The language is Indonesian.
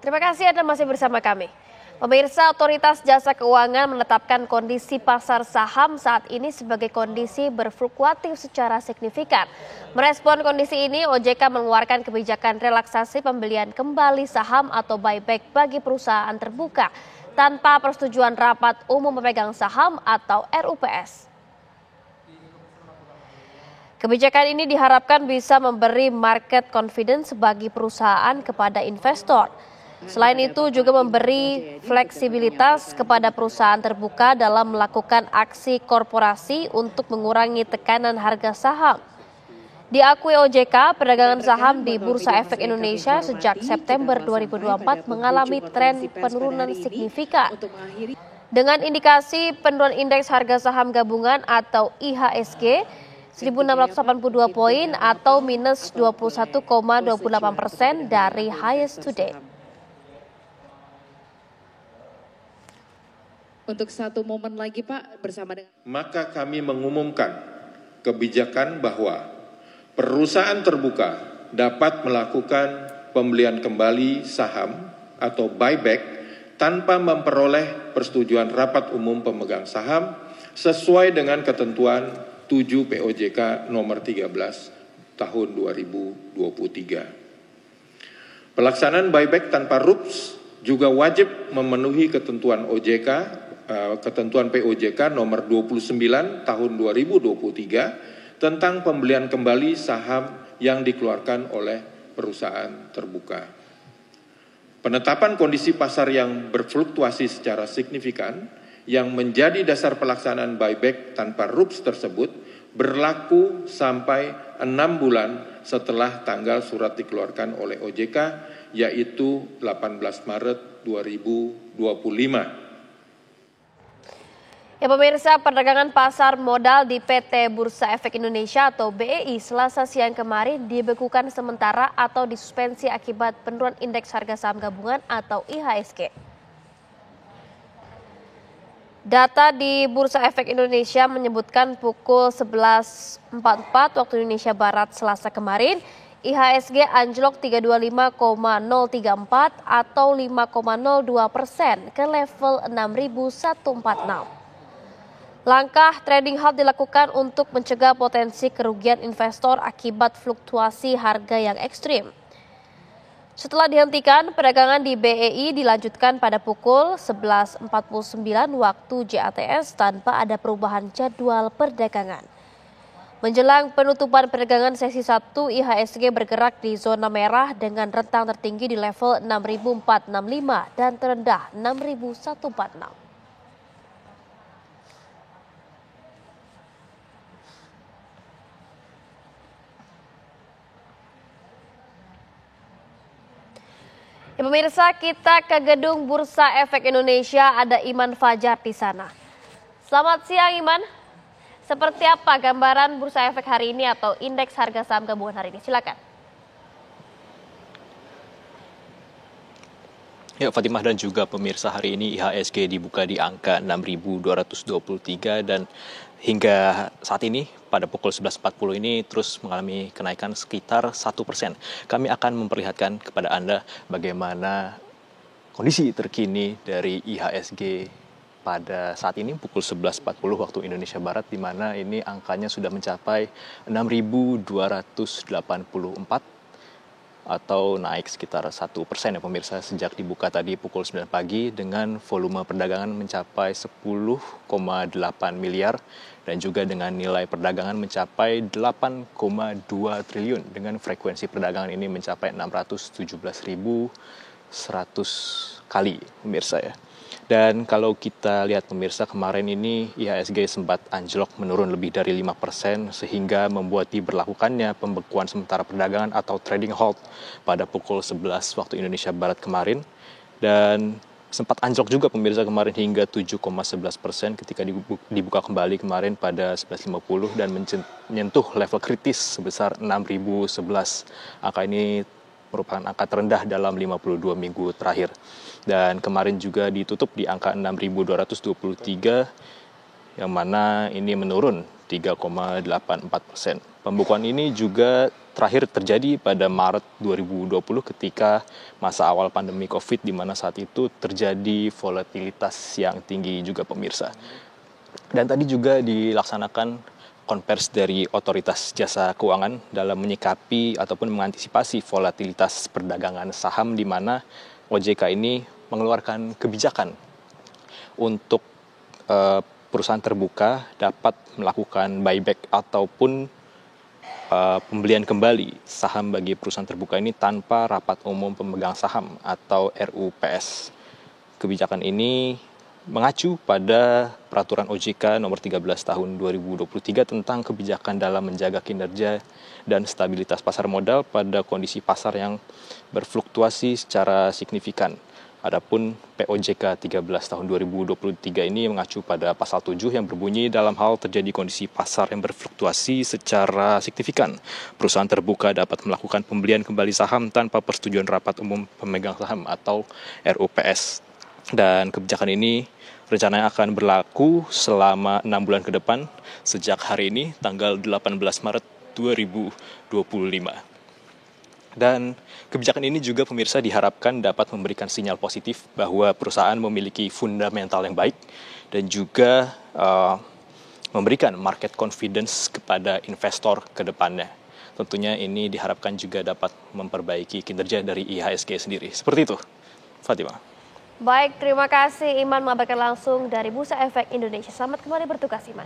Terima kasih Anda masih bersama kami. Pemirsa, Otoritas Jasa Keuangan menetapkan kondisi pasar saham saat ini sebagai kondisi berfluktuatif secara signifikan. Merespon kondisi ini, OJK mengeluarkan kebijakan relaksasi pembelian kembali saham atau buyback bagi perusahaan terbuka tanpa persetujuan rapat umum pemegang saham atau RUPS. Kebijakan ini diharapkan bisa memberi market confidence bagi perusahaan kepada investor. Selain itu juga memberi fleksibilitas kepada perusahaan terbuka dalam melakukan aksi korporasi untuk mengurangi tekanan harga saham. Diakui OJK, perdagangan saham di Bursa Efek Indonesia sejak September 2024 mengalami tren penurunan signifikan. Dengan indikasi penurunan indeks harga saham gabungan atau IHSG 1.682 poin atau minus 21,28% dari highest to date. Untuk satu momen lagi Pak bersama dengan. Maka kami mengumumkan kebijakan bahwa perusahaan terbuka dapat melakukan pembelian kembali saham atau buyback tanpa memperoleh persetujuan rapat umum pemegang saham sesuai dengan ketentuan 7 POJK nomor 13 tahun 2023. Pelaksanaan buyback tanpa RUPS juga wajib memenuhi ketentuan OJK, ketentuan POJK nomor 29 tahun 2023 tentang pembelian kembali saham yang dikeluarkan oleh perusahaan terbuka. Penetapan kondisi pasar yang berfluktuasi secara signifikan yang menjadi dasar pelaksanaan buyback tanpa RUPS tersebut berlaku sampai 6 bulan setelah tanggal surat dikeluarkan oleh OJK, yaitu 18 Maret 2025. Ya pemirsa, perdagangan pasar modal di PT Bursa Efek Indonesia atau BEI Selasa siang kemarin dibekukan sementara atau disuspensi akibat penurunan indeks harga saham gabungan atau IHSG. Data di Bursa Efek Indonesia menyebutkan pukul 11.44 waktu Indonesia Barat Selasa kemarin, IHSG anjlok 325,034 atau 5,02% ke level 6.146. Langkah trading halt dilakukan untuk mencegah potensi kerugian investor akibat fluktuasi harga yang ekstrim. Setelah dihentikan, perdagangan di BEI dilanjutkan pada pukul 11.49 waktu JATS tanpa ada perubahan jadwal perdagangan. Menjelang penutupan perdagangan sesi 1, IHSG bergerak di zona merah dengan rentang tertinggi di level 6.465 dan terendah 6.146. Ya, pemirsa, kita ke gedung Bursa Efek Indonesia, ada Iman Fajar di sana. Selamat siang Iman, seperti apa gambaran Bursa Efek hari ini atau indeks harga saham gabungan hari ini? Silakan. Ya, Fatimah dan juga pemirsa, hari ini IHSG dibuka di angka 6.223 dan hingga saat ini pada pukul 11.40 ini terus mengalami kenaikan sekitar 1%. Kami akan memperlihatkan kepada Anda bagaimana kondisi terkini dari IHSG pada saat ini pukul 11.40 waktu Indonesia Barat, di mana ini angkanya sudah mencapai 6.284 atau naik sekitar 1% ya pemirsa sejak dibuka tadi pukul 9 pagi dengan volume perdagangan mencapai 10,8 miliar dan juga dengan nilai perdagangan mencapai 8,2 triliun dengan frekuensi perdagangan ini mencapai 617.100 kali pemirsa ya. Dan kalau kita lihat pemirsa, kemarin ini IHSG sempat anjlok menurun lebih dari 5% sehingga membuat diberlakukannya pembekuan sementara perdagangan atau trading halt pada pukul 11 waktu Indonesia Barat kemarin. Dan sempat anjlok juga pemirsa kemarin hingga 7,11% ketika dibuka kembali kemarin pada 11.50 dan menyentuh level kritis sebesar 6.011. Angka ini merupakan angka terendah dalam 52 minggu terakhir. Dan kemarin juga ditutup di angka 6.223 yang mana ini menurun 3,84%. Pembukuan ini juga terakhir terjadi pada Maret 2020 ketika masa awal pandemi COVID, di mana saat itu terjadi volatilitas yang tinggi juga pemirsa. Dan tadi juga dilaksanakan konversi dari Otoritas Jasa Keuangan dalam menyikapi ataupun mengantisipasi volatilitas perdagangan saham, di mana OJK ini mengeluarkan kebijakan untuk perusahaan terbuka dapat melakukan buyback ataupun pembelian kembali saham bagi perusahaan terbuka ini tanpa rapat umum pemegang saham atau RUPS. Kebijakan ini mengacu pada peraturan OJK nomor 13 tahun 2023 tentang kebijakan dalam menjaga kinerja dan stabilitas pasar modal pada kondisi pasar yang berfluktuasi secara signifikan. Adapun POJK 13 tahun 2023 ini mengacu pada pasal 7 yang berbunyi dalam hal terjadi kondisi pasar yang berfluktuasi secara signifikan, perusahaan terbuka dapat melakukan pembelian kembali saham tanpa persetujuan rapat umum pemegang saham atau RUPS. Dan kebijakan ini rencananya akan berlaku selama 6 bulan ke depan sejak hari ini tanggal 18 Maret 2025. Dan kebijakan ini juga pemirsa diharapkan dapat memberikan sinyal positif bahwa perusahaan memiliki fundamental yang baik dan juga memberikan market confidence kepada investor ke depannya. Tentunya ini diharapkan juga dapat memperbaiki kinerja dari IHSG sendiri. Seperti itu, Fatima. Baik, terima kasih Iman melaporkan langsung dari Bursa Efek Indonesia. Selamat kembali bertugas, Iman.